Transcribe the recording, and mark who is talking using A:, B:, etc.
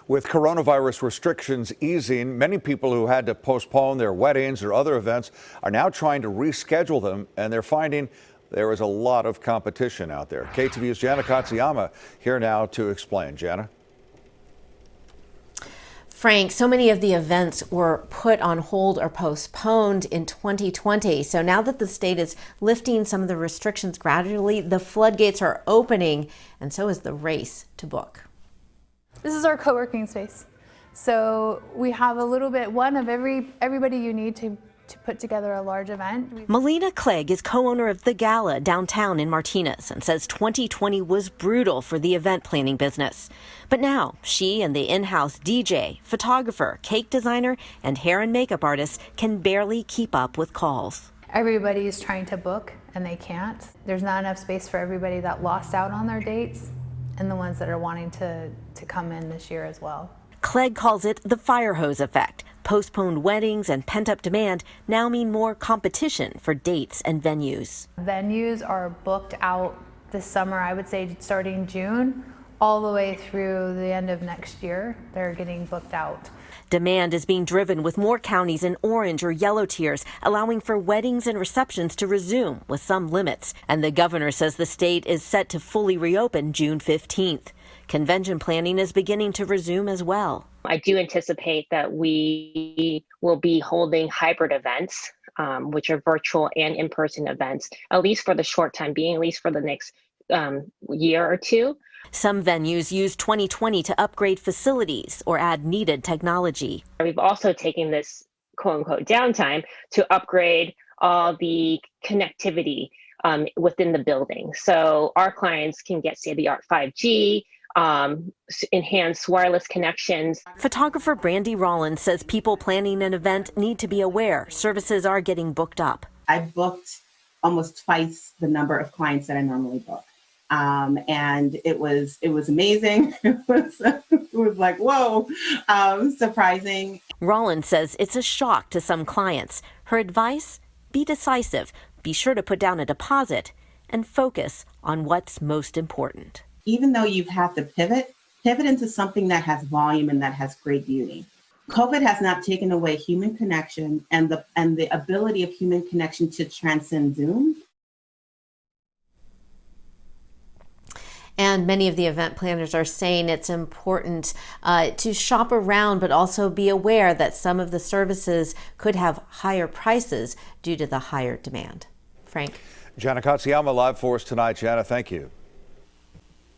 A: With coronavirus restrictions easing, many people who had to postpone their weddings or other events are now trying to reschedule them, and they're finding there is a lot of competition out there. KTVU's Jana Katsuyama here now to explain. Jana.
B: Frank, so many of the events were put on hold or postponed in 2020. So now that the state is lifting some of the restrictions gradually, the floodgates are opening, and so is the race to book.
C: This is our co-working space. So we have a little bit, one of everybody you need to put together a large event.
D: Melina Clegg is co-owner of The Gala downtown in Martinez and says 2020 was brutal for the event planning business. But now she and the in-house DJ, photographer, cake designer, and hair and makeup artist can barely keep up with calls.
C: Everybody is trying to book and they can't. There's not enough space for everybody that lost out on their dates and the ones that are wanting to come in this year as well.
D: Clegg calls it the fire hose effect. Postponed weddings and pent-up demand now mean more competition for dates and venues.
C: Venues are booked out this summer, I would say starting June, all the way through the end of next year. They're getting booked out.
D: Demand is being driven with more counties in orange or yellow tiers, allowing for weddings and receptions to resume with some limits. And the governor says the state is set to fully reopen June 15th. Convention planning is beginning to resume as well.
E: I do anticipate that we will be holding hybrid events, which are virtual and in-person events, at least for the short time being, at least for the next year or two.
D: Some venues use 2020 to upgrade facilities or add needed technology.
E: We've also taken this quote-unquote downtime to upgrade all the connectivity within the building. So our clients can get state-of-the-art 5G, enhanced wireless connections.
D: Photographer Brandy Rollins says people planning an event need to be aware services are getting booked up.
F: I booked almost twice the number of clients that I normally book. And it was amazing. It was like, whoa, surprising.
D: Rollins says it's a shock to some clients. Her advice, be decisive, be sure to put down a deposit, and focus on what's most important.
F: Even though you've had to pivot into something that has volume and that has great beauty. COVID has not taken away human connection and the ability of human connection to transcend Zoom.
B: And many of the event planners are saying it's important to shop around, but also be aware that some of the services could have higher prices due to the higher demand. Frank.
A: Jana Katsuyama live for us tonight. Jana, thank you.